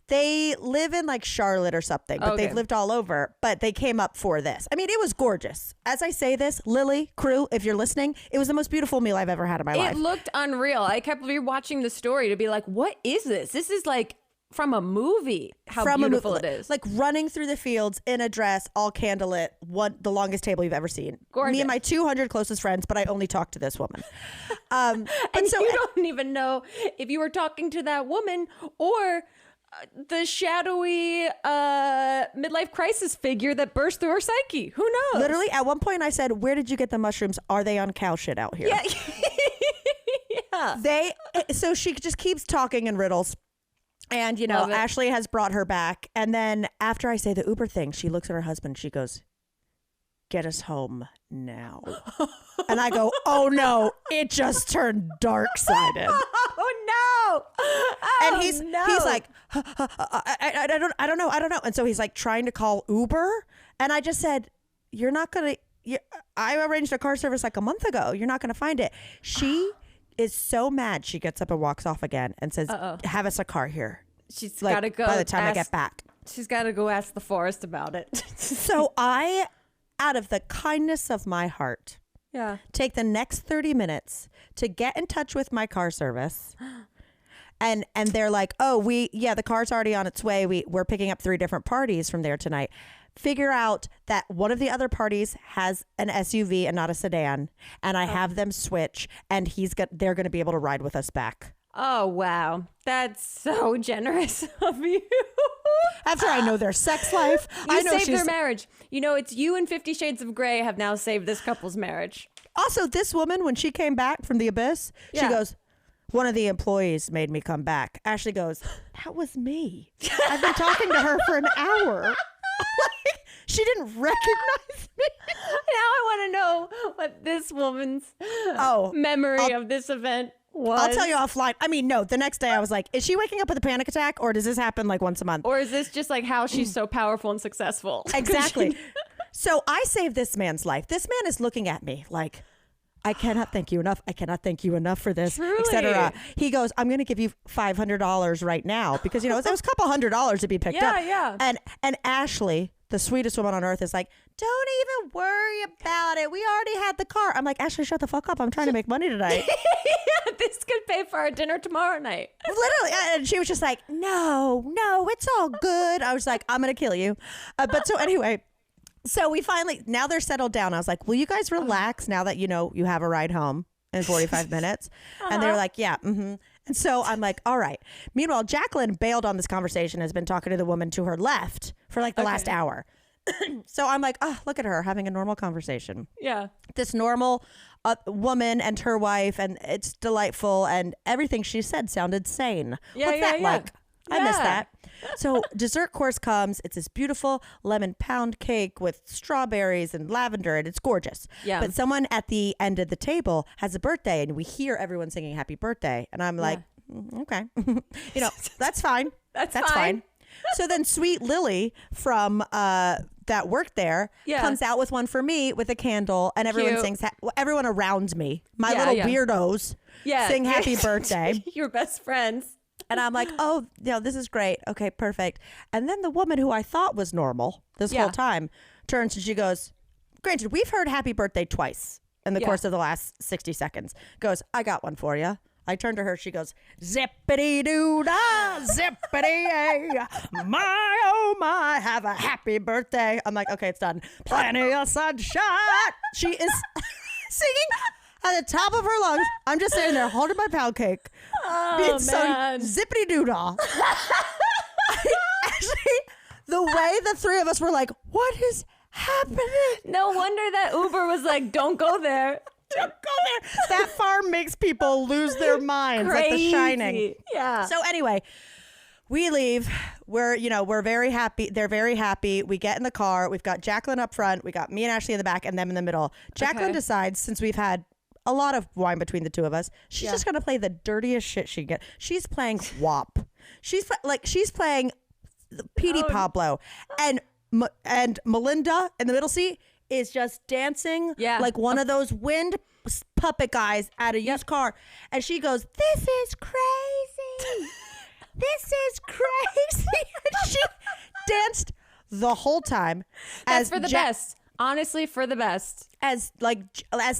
They live in like Charlotte or something, but they've lived all over. But they came up for this. I mean, it was gorgeous. As I say this, Lily, crew, if you're listening, it was the most beautiful meal I've ever had in my life. It looked unreal. I kept rewatching the story to be like, what is this? This is like from a movie. How beautiful it is. Like running through the fields in a dress, all candlelit, the longest table you've ever seen. Gorgeous. Me and my 200 closest friends, but I only talk to this woman. And so you don't even know if you were talking to that woman or the shadowy midlife crisis figure that burst through her psyche. Who knows? Literally, at one point I said, where did you get the mushrooms? Are they on cow shit out here? Yeah. So she just keeps talking in riddles. And, you know, Ashley has brought her back. And then after I say the Uber thing, she looks at her husband. She goes, get us home now. And I go, oh, no, it just turned dark-sided. Oh, no. And he's like, I don't know. And so he's like trying to call Uber. And I just said, you're not going to, I arranged a car service like a month ago. You're not going to find it. She is so mad. She gets up and walks off again and says, have us a car here. She's like, got to go. By the time I get back. She's got to go ask the forest about it. So I, out of the kindness of my heart, take the next 30 minutes to get in touch with my car service. And they're like, oh, the car's already on its way. We're picking up 3 different parties from there tonight. Figure out that one of the other parties has an SUV and not a sedan, and I have them switch, and they're going to be able to ride with us back. Oh, wow. That's so generous of you. After I know their sex life. You saved their marriage. You know, it's you and 50 Shades of Grey have now saved this couple's marriage. Also, this woman, when she came back from the abyss, she goes, one of the employees made me come back. Ashley goes, that was me. I've been talking to her for an hour. She didn't recognize me. Now I want to know what this woman's memory of this event was. I'll tell you offline. I mean, no, the next day I was like, is she waking up with a panic attack or does this happen like once a month? Or is this just like how she's so powerful and successful? Exactly. So I saved this man's life. This man is looking at me like, I cannot thank you enough. I cannot thank you enough for this, etc. He goes, I'm going to give you $500 right now because, you know, it was a couple $100 to be picked up. Yeah. And Ashley, the sweetest woman on earth, is like, don't even worry about it. We already had the car. I'm like, Ashley, shut the fuck up. I'm trying to make money tonight. This could pay for our dinner tomorrow night. Literally. And she was just like, no, it's all good. I was like, I'm going to kill you. But so anyway, So we finally, now they're settled down. I was like, will you guys relax now that you know you have a ride home in 45 minutes? And they're like, yeah. Mm-hmm. And so I'm like, all right. Meanwhile, Jacqueline bailed on this conversation, has been talking to the woman to her left for like the last hour. So I'm like, oh, look at her having a normal conversation. Yeah. This normal woman and her wife, and it's delightful, and everything she said sounded sane. Yeah, What's that yeah. like? I miss that. So dessert course comes. It's this beautiful lemon pound cake with strawberries and lavender, and it's gorgeous. Yeah. But someone at the end of the table has a birthday, and we hear everyone singing happy birthday. And I'm like, okay, that's fine. That's fine. So then sweet Lily from that worked there comes out with one for me with a candle, and everyone sings, everyone around me, my little weirdos sing happy birthday. Your best friends. And I'm like, oh, this is great. Okay, perfect. And then the woman who I thought was normal this whole time turns and she goes, granted, we've heard happy birthday twice in the course of the last 60 seconds. Goes, I got one for you. I turn to her. She goes, zippity doo da, zippity my oh my, have a happy birthday. I'm like, okay, it's done. Plenty of sunshine. She is singing at the top of her lungs. I'm just sitting there holding my pound cake. Oh, man. So zippity doo da. Actually, the way the three of us were like, what is happening? No wonder that Uber was like, don't go there. Don't go there. That farm makes people lose their minds like The Shining. Yeah. So anyway, we leave. We're very happy. They're very happy. We get in the car. We've got Jacqueline up front. We got me and Ashley in the back and them in the middle. Jacqueline decides, since we've had a lot of wine between the two of us, she's just going to play the dirtiest shit she can get. She's playing WAP. She's playing Petey Pablo. And Melinda in the middle seat is just dancing like one of those wind puppet guys at a used car. And she goes, this is crazy. This is crazy. And she danced the whole time. That's for the best. Honestly, for the best. As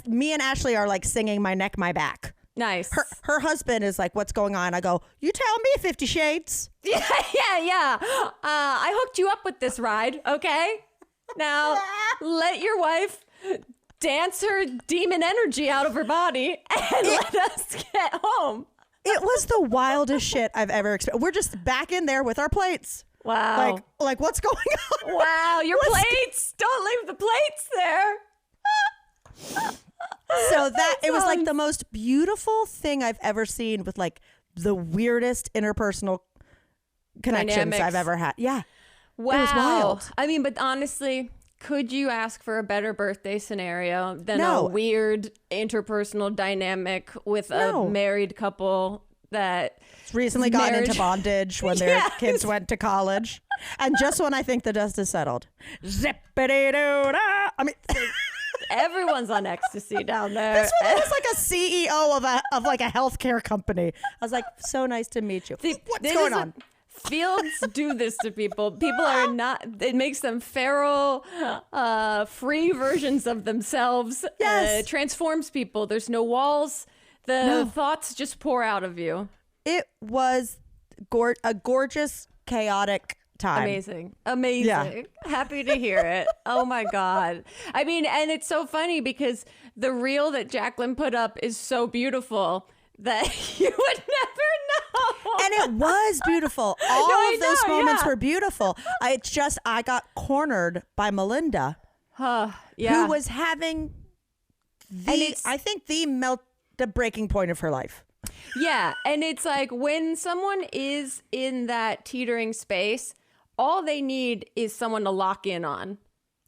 me and Ashley are like singing My Neck, My Back. Nice. Her husband is like, what's going on? I go, you tell me, 50 Shades. Yeah. I hooked you up with this ride, okay? Now, let your wife dance her demon energy out of her body and let us get home. It was the wildest shit I've ever experienced. We're just back in there with our plates. Wow. Like what's going on? Wow, your plates. Don't leave the plates there. So it was like the most beautiful thing I've ever seen, with like the weirdest interpersonal connections Dynamics. I've ever had. Yeah. Wow. It was wild. I mean, but honestly, could you ask for a better birthday scenario than No. a weird interpersonal dynamic with a married couple that Recently gotten marriage- into bondage when their kids went to college. And just when I think the dust is settled. Zippity-doo-dah. I mean... everyone's on ecstasy down there. This woman was like a CEO of like a healthcare company. I was like, so nice to meet you. What's going on? Fields do this to people. People are not, it makes them feral, free versions of themselves. Yes. It transforms people. There's no walls. The thoughts just pour out of you. It was a gorgeous, chaotic time. Amazing. Yeah. Happy to hear it. Oh my God. I mean, and it's so funny because the reel that Jacqueline put up is so beautiful that you would never know. And it was beautiful. All of those moments were beautiful. I got cornered by Melinda, who was having the breaking point of her life. Yeah. And it's like when someone is in that teetering space, all they need is someone to lock in on.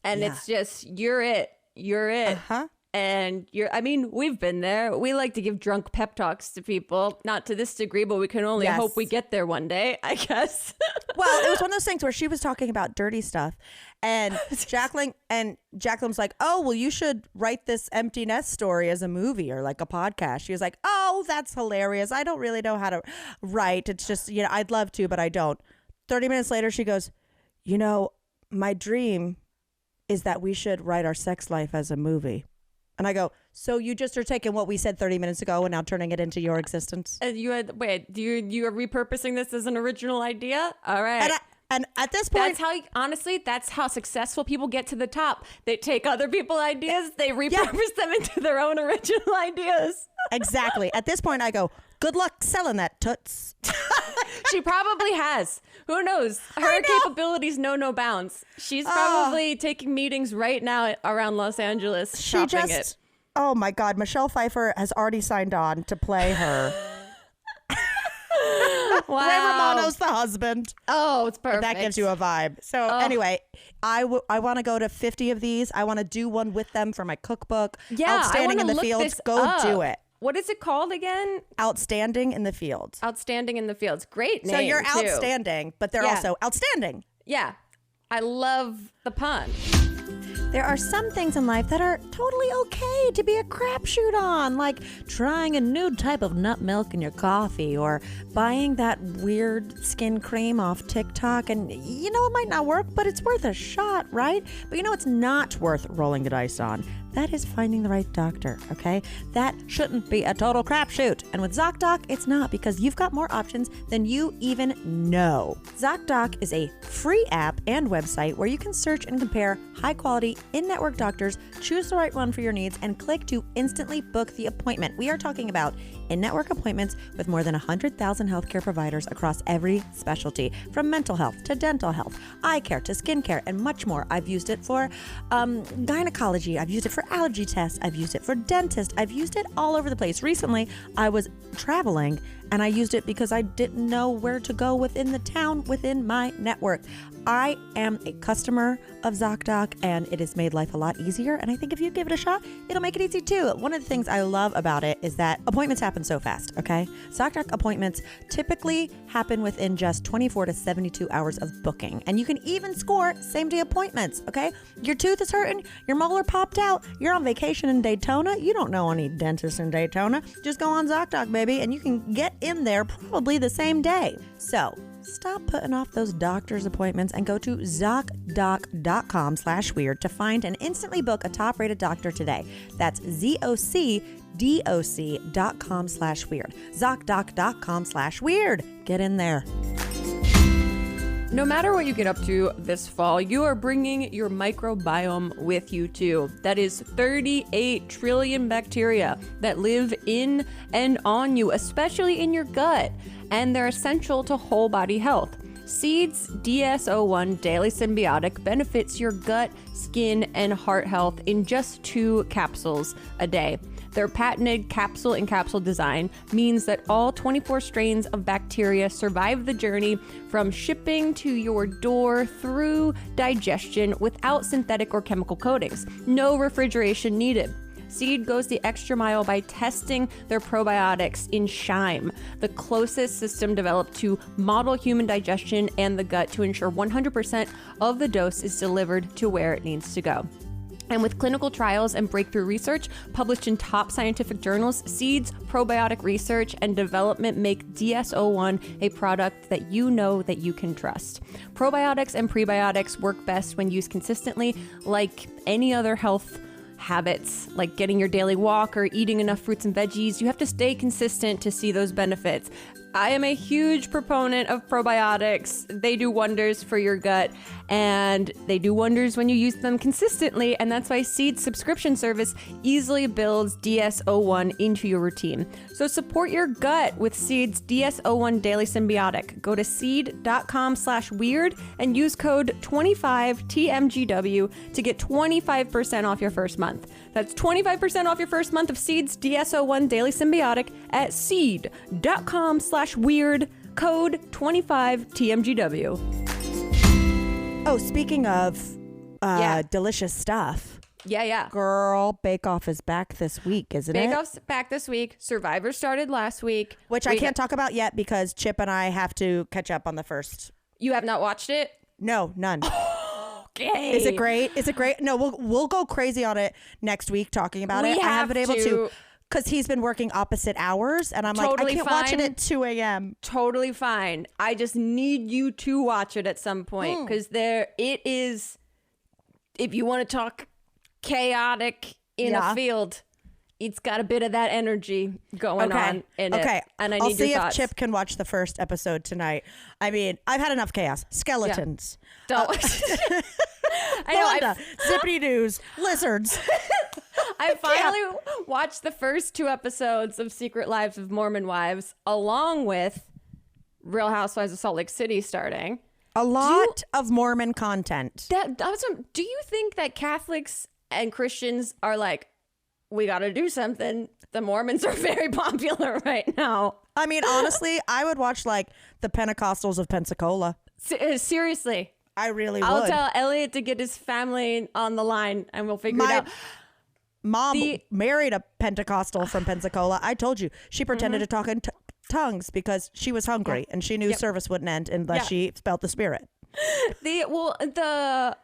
And it's just, you're it. Uh-huh. And we've been there. We like to give drunk pep talks to people, not to this degree, but we can only hope we get there one day, I guess. Well, it was one of those things where she was talking about dirty stuff, and Jacqueline was like, "Oh, well, you should write this empty nest story as a movie or like a podcast." She was like, "Oh, that's hilarious. I don't really know how to write. It's just, I'd love to, but I don't." 30 minutes later, she goes, "My dream is that we should write our sex life as a movie." And I go, so you just are taking what we said 30 minutes ago and now turning it into your existence? And you are repurposing this as an original idea? All right. And at this point, that's how successful people get to the top. They take other people's ideas, they repurpose them into their own original ideas. Exactly. At this point, I go, good luck selling that, Toots. She probably has. Who knows? Her capabilities know no bounds. She's probably taking meetings right now around Los Angeles, shopping it. Oh my God. Michelle Pfeiffer has already signed on to play her. Wow. Ray Romano's the husband. Oh, it's perfect. That gives you a vibe. So anyway, I want to go to 50 of these. I want to do one with them for my cookbook. Yeah, Outstanding in the Fields. Go do it. What is it called again? Outstanding in the Fields. Outstanding in the Fields. Great name. So you're too. outstanding, but they're also outstanding. Yeah. I love the pun. There are some things in life that are totally okay to be a crapshoot on, like trying a new type of nut milk in your coffee or buying that weird skin cream off TikTok. And you know, it might not work, but it's worth a shot, right? But you know, it's not worth rolling the dice on. That is finding the right doctor, okay? That shouldn't be a total crapshoot. And with ZocDoc, it's not, because you've got more options than you even know. ZocDoc is a free app and website where you can search and compare high-quality in-network doctors, choose the right one for your needs, and click to instantly book the appointment. We are talking about in-network appointments with more than 100,000 healthcare providers across every specialty, from mental health to dental health, eye care to skin care, and much more. I've used it for gynecology. I've used it for allergy tests. I've used it for dentist. I've used it all over the place. Recently, I was traveling and I used it because I didn't know where to go within the town within my network. I am a customer of ZocDoc, and it has made life a lot easier. And I think if you give it a shot, it'll make it easy too. One of the things I love about it is that appointments happen so fast, okay? ZocDoc appointments typically happen within just 24 to 72 hours of booking. And you can even score same-day appointments, okay? Your tooth is hurting, your molar popped out, you're on vacation in Daytona, you don't know any dentists in Daytona, just go on ZocDoc, baby, and you can get in there probably the same day. So stop putting off those doctor's appointments and go to ZocDoc.com/weird to find and instantly book a top-rated doctor today. That's ZocDoc.com/weird. ZocDoc.com/weird. Get in there. No matter what you get up to this fall, you are bringing your microbiome with you too. That is 38 trillion bacteria that live in and on you, especially in your gut, and they're essential to whole body health. Seed's DS-01 Daily Symbiotic benefits your gut, skin, and heart health in just 2 capsules a day. Their patented capsule-in-capsule design means that all 24 strains of bacteria survive the journey from shipping to your door through digestion without synthetic or chemical coatings. No refrigeration needed. Seed goes the extra mile by testing their probiotics in Chyme, the closest system developed to model human digestion and the gut to ensure 100% of the dose is delivered to where it needs to go. And with clinical trials and breakthrough research published in top scientific journals, Seed's probiotic research and development make DS-01 a product that you know that you can trust. Probiotics and prebiotics work best when used consistently, like any other health habits, like getting your daily walk or eating enough fruits and veggies. You have to stay consistent to see those benefits. I am a huge proponent of probiotics. They do wonders for your gut, and they do wonders when you use them consistently, and that's why Seed's subscription service easily builds DS-01 into your routine. So support your gut with Seed's DS-01 Daily Symbiotic. Go to seed.com/weird and use code 25TMGW to get 25% off your first month. That's 25% off your first month of Seed's DS-01 Daily Symbiotic at seed.com/weird, code 25TMGW. Oh, speaking of delicious stuff. Yeah. Girl, Bake Off is back this week, isn't it? Bake Off's back this week. Survivor started last week. Which I can't talk about yet because Chip and I have to catch up on the first. You have not watched it? No, none. Okay. Is it great? Is it great? No, we'll go crazy on it next week talking about it. I haven't been able to because he's been working opposite hours, and I'm totally I can't watch it at 2 a.m. Totally fine. I just need you to watch it at some point because it is. If you want to talk chaotic in a field, It's got a bit of that energy going on in it. And I I'll need see your if thoughts. Chip can watch the first episode tonight. I mean, I've had enough chaos. Skeletons. Don't. I know. Wanda, zippity doos, lizards. I finally watched the first 2 episodes of Secret Lives of Mormon Wives, along with Real Housewives of Salt Lake City starting. A lot of Mormon content. Do you think that Catholics and Christians are like, we got to do something? The Mormons are very popular right now. I mean, honestly, I would watch like the Pentecostals of Pensacola. Seriously. I really would. I'll tell Elliot to get his family on the line and we'll figure it out. Mom married a Pentecostal from Pensacola. I told you. She pretended to talk in tongues because she was hungry and she knew service wouldn't end unless she spelt the Spirit. The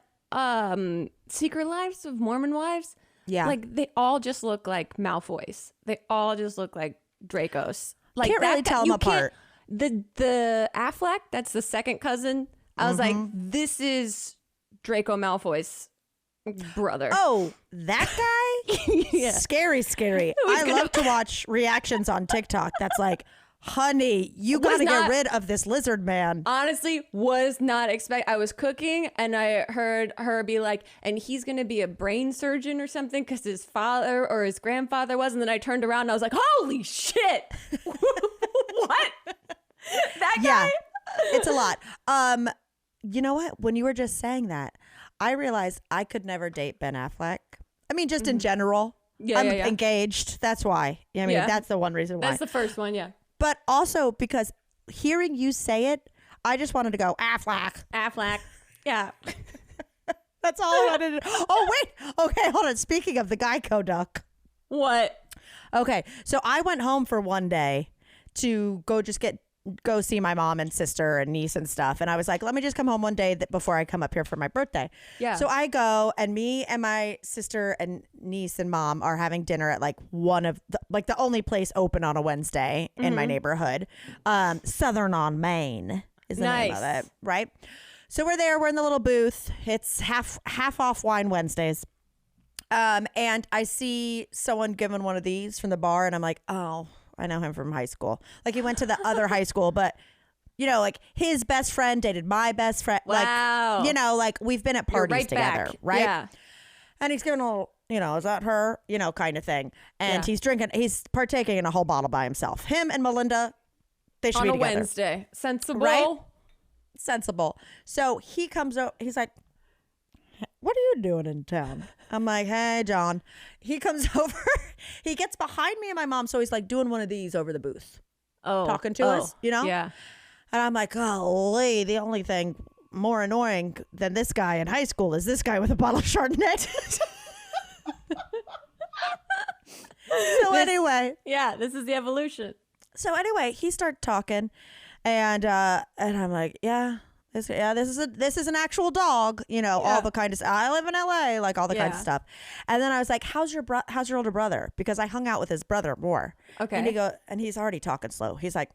Secret Lives of Mormon Wives, like they all just look like Malfoys. They all just look like Dracos. Like Can't really tell them apart. The Affleck, that's the second cousin. I was like, this is Draco Malfoy's brother. Oh, that guy? Yeah. Scary. I love to watch reactions on TikTok. That's like, honey, you got to get rid of this lizard man. Honestly, was not expect. I was cooking and I heard her be like, and he's going to be a brain surgeon or something because his father or his grandfather was. And then I turned around and I was like, holy shit. What? That guy? Yeah, it's a lot. You know what? When you were just saying that, I realized I could never date Ben Affleck. I mean, just in general. I'm engaged. That's why. I mean, that's the one reason why. That's the first one, yeah. But also because hearing you say it, I just wanted to go, Affleck. Yeah. That's all I wanted to do. Oh, wait. Okay, hold on. Speaking of the Geico duck. What? Okay, so I went home for one day to go see my mom and sister and niece and stuff. And I was like, let me just come home one day before I come up here for my birthday. Yeah. So I go, and me and my sister and niece and mom are having dinner at like one of the only place open on a Wednesday in my neighborhood. Southern on Main is the name of it, right? So we're there. We're in the little booth. It's half off wine Wednesdays. And I see someone giving one of these from the bar, and I'm like, oh, I know him from high school. Like he went to the other high school, but you know, like his best friend dated my best friend. Wow. Like, you know, like we've been at parties together, right? Yeah. And he's giving a little, you know, is that her? You know, kind of thing. And he's partaking in a whole bottle by himself. Him and Melinda, they should on be a together. Wednesday. Sensible. Right? Sensible. So he comes over, he's like, what are you doing in town? I'm like, hey, John. He comes over. He gets behind me and my mom. So he's like doing one of these over the booth. Talking to us, you know? Yeah. And I'm like, golly, the only thing more annoying than this guy in high school is this guy with a bottle of Chardonnay. Anyway. Yeah, this is the evolution. So anyway, he started talking and I'm like, this is an actual dog, you know, all the kind of stuff. I live in LA, like all the kind of stuff. And then I was like, how's your older brother? Because I hung out with his brother more. Okay. And he's already talking slow. He's like,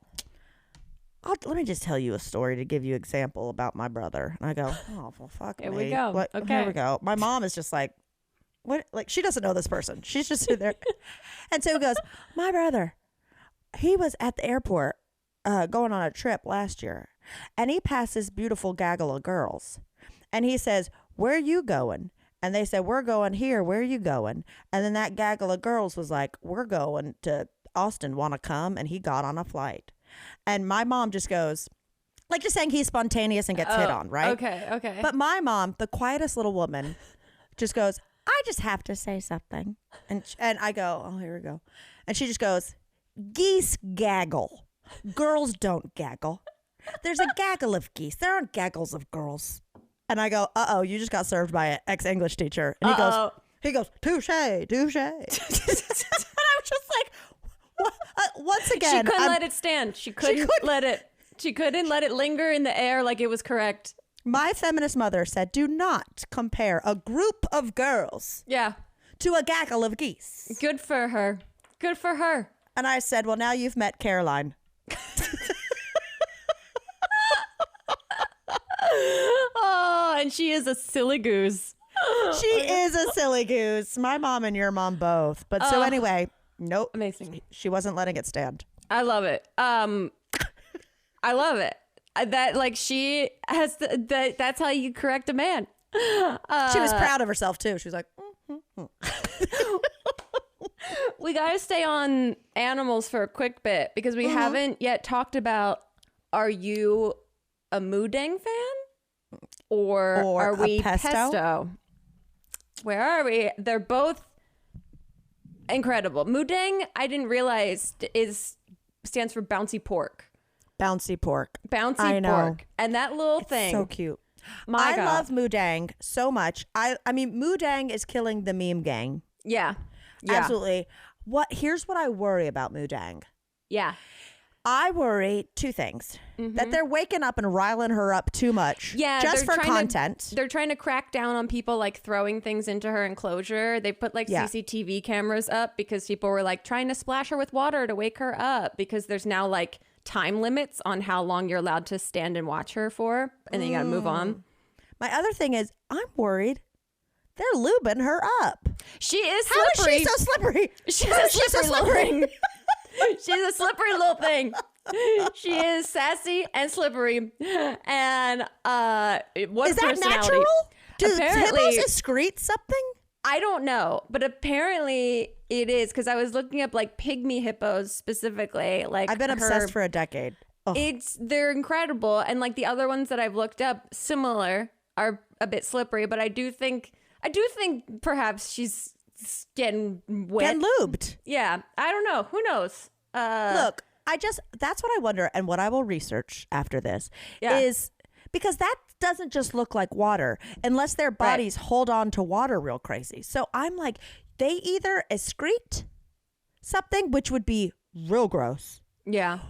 let me just tell you a story to give you an example about my brother. And I go, oh, well, fuck Here me. we go. What? Okay. Here we go. My mom is just like, what? Like, she doesn't know this person. She's just sitting there. And so he goes, my brother, he was at the airport going on a trip last year. And he passed this beautiful gaggle of girls. And he says, where are you going? And they said, we're going here. Where are you going? And then that gaggle of girls was like, we're going to Austin. Want to come? And he got on a flight. And my mom just goes, like just saying he's spontaneous and gets hit on, right? Okay. But my mom, the quietest little woman, just goes, I just have to say something. And I go, oh, here we go. And she just goes, geese gaggle. Girls don't gaggle. There's a gaggle of geese. There aren't gaggles of girls. And I go, uh-oh, you just got served by an ex-English teacher. And he goes, touche. And I was just like, what? Once again. She couldn't let it stand. She couldn't let it linger in the air like it was correct. My feminist mother said, do not compare a group of girls to a gaggle of geese. Good for her. Good for her. And I said, well, now you've met Caroline. Oh, and she is a silly goose. She is a silly goose. My mom and your mom both. But so anyway, Nope. Amazing. She wasn't letting it stand. I love it. I love it. That like she has that's how you correct a man. She was proud of herself too. She was like, We gotta stay on animals for a quick bit because we haven't yet talked about, are you a Moodang fan or are we pesto? Where are we? They're both incredible. Moodang, I didn't realize stands for bouncy pork. bouncy pork. Bouncy pork. And that little thing. So cute. My God. I love Moodang so much. I mean, Moodang is killing the meme gang. Yeah. Absolutely. Here's what I worry about Moodang. Yeah. I worry two things. That they're waking up and riling her up too much. Yeah. Just for content. They're trying to crack down on people like throwing things into her enclosure. They put like CCTV cameras up because people were like trying to splash her with water to wake her up because there's now like time limits on how long you're allowed to stand and watch her for. And then you got to move on. My other thing is I'm worried they're lubing her up. She is How slippery. is she so slippery? She's a slippery little thing. She's a slippery little thing. She is sassy and slippery. And what Is that personality? natural? Do Apparently, hippos excrete something? I don't know, but apparently it is because I was looking up like pygmy hippos specifically. Like I've been obsessed for a decade. Oh. They're incredible, and like the other ones that I've looked up, similar, are a bit slippery. But I do think perhaps she's getting wet, Getting lubed. Yeah, I don't know. Who knows? Look, that's what I wonder, and what I will research after this is because that doesn't just look like water unless their bodies hold on to water real crazy. So I'm like, they either excrete something, which would be real gross. Yeah.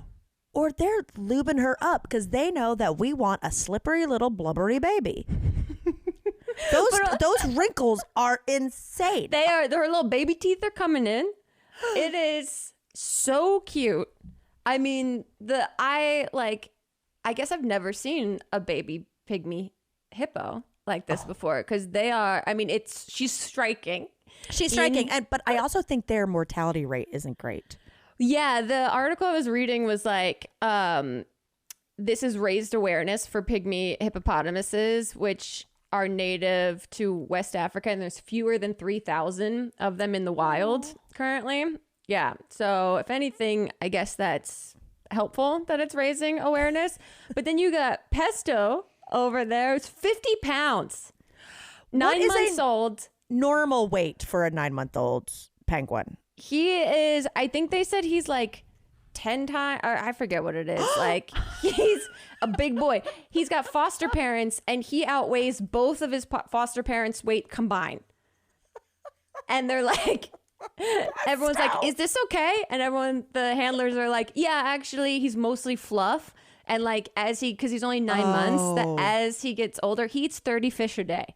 Or they're lubing her up because they know that we want a slippery little blubbery baby. Those wrinkles are insane. They are. Her little baby teeth are coming in. It is so cute. I mean, I guess I've never seen a baby pygmy hippo like this before because they are. I mean, she's striking. She's striking, but I also think their mortality rate isn't great. Yeah, the article I was reading was like, this has raised awareness for pygmy hippopotamuses, which are native to West Africa, and there's fewer than 3,000 of them in the wild currently. Yeah, so if anything, I guess that's helpful that it's raising awareness. But then you got Pesto over there. It's 50 pounds. 9 months old. Normal weight for a 9-month-old penguin. He is, I think they said he's like 10 times, or I forget what it is. Like, he's a big boy. He's got foster parents, and he outweighs both of his foster parents' weight combined. And they're like, everyone's like, is this okay? And the handlers are like, yeah, actually, he's mostly fluff. And like, because he's only 9 months, that as he gets older, he eats 30 fish a day.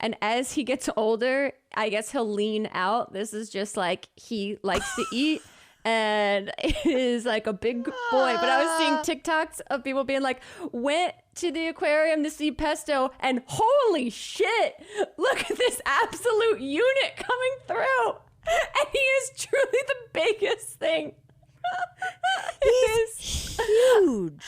And as he gets older, I guess he'll lean out. This is just like he likes to eat. And it is like a big boy. But I was seeing TikToks of people being like, went to the aquarium to see Pesto. And holy shit, look at this absolute unit coming through. And he is truly the biggest thing. He's huge.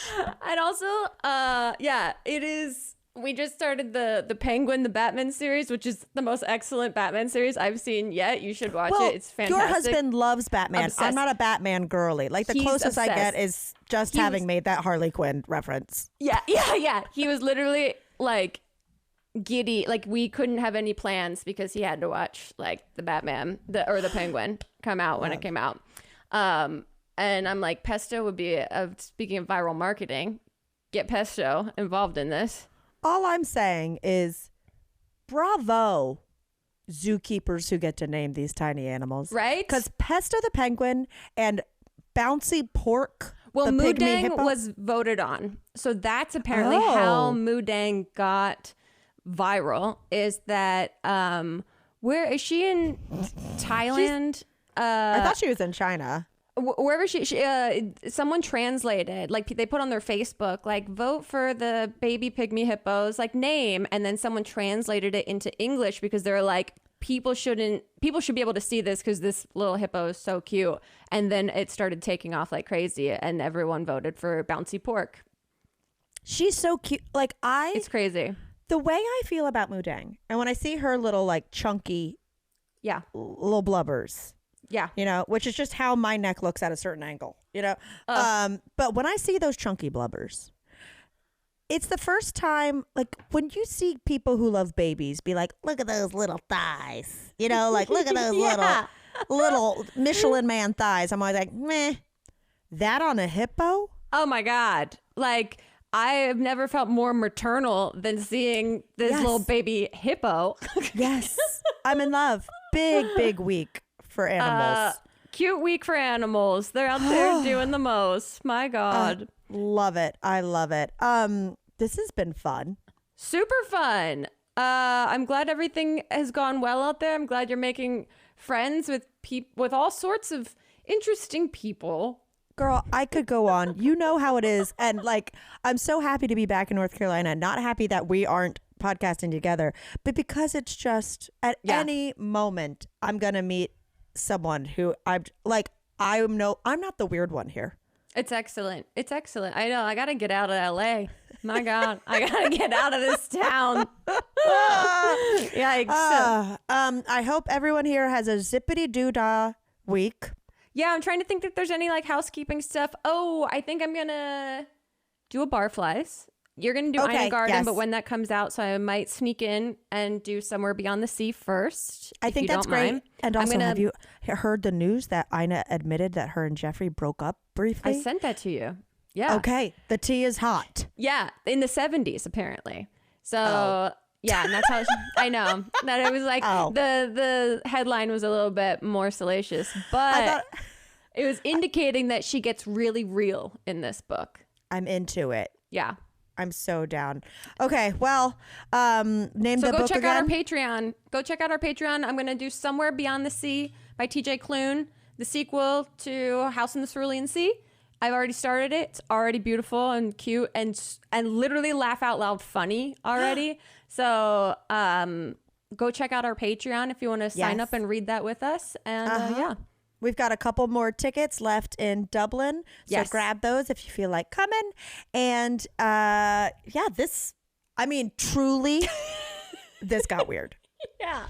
And also, it is. We just started the Penguin, the Batman series, which is the most excellent Batman series I've seen yet. You should watch it. It's fantastic. Your husband loves Batman. Obsessed. I'm not a Batman girly. Like the closest I get is just having made that Harley Quinn reference. Yeah. He was literally like giddy. Like we couldn't have any plans because he had to watch like the Batman or the Penguin come out when it came out. And I'm like, Pesto would be, speaking of viral marketing, get Pesto involved in this. All I'm saying is bravo, zookeepers who get to name these tiny animals. Right? Because Pesto the penguin and Bouncy Pork, well, the pygmy Moodang hippo, was voted on. So that's apparently how Moodang got viral, is that, where is she in Thailand? I thought she was in China. Wherever she someone translated, like they put on their Facebook, like vote for the baby pygmy hippos, like name, and then someone translated it into English because they're like, people should be able to see this because this little hippo is so cute. And then it started taking off like crazy, and everyone voted for Bouncy Pork. She's so cute. Like It's crazy. The way I feel about Mudang, and when I see her little like chunky, little blubbers, which is just how my neck looks at a certain angle, but when I see those chunky blubbers, it's the first time, like when you see people who love babies be like, look at those little thighs, like look at those little Michelin Man thighs. I'm always like, meh, that on a hippo? Oh my God. Like, I have never felt more maternal than seeing this little baby hippo. Yes. I'm in love. Big week for animals. Cute week for animals. They're out there doing the most. My God. Love it. I love it. This has been fun. Super fun. I'm glad everything has gone well out there. I'm glad you're making friends with all sorts of interesting people. Girl, I could go on. You know how it is. And like, I'm so happy to be back in North Carolina. Not happy that we aren't podcasting together, but because it's just at any moment, I'm going to meet someone who I'm not the weird one here. It's excellent. It's excellent. I know. I got to get out of LA. My God. I got to get out of this town. Yikes. I hope everyone here has a zippity doo-dah week. Yeah, I'm trying to think if there's any like housekeeping stuff. Oh, I think I'm going to do a barflies. You're going to do Ina Garden, but when that comes out, so I might sneak in and do Somewhere Beyond the Sea first. I think that's great. And also, have you heard the news that Ina admitted that her and Jeffrey broke up briefly? I sent that to you. Yeah. Okay. The tea is hot. Yeah. In the 70s, apparently. So... Yeah, and that's how I know that it was like the headline was a little bit more salacious, but it was indicating that she gets really real in this book. I'm into it. Yeah. I'm so down. Okay, well, name the book again. Go check out our Patreon. Go check out our Patreon. I'm going to do Somewhere Beyond the Sea by TJ Klune, the sequel to House in the Cerulean Sea. I've already started it. It's already beautiful and cute and literally laugh out loud funny already. So go check out our Patreon if you want to sign up and read that with us. And we've got a couple more tickets left in Dublin. So grab those if you feel like coming. And truly, this got weird. Yeah.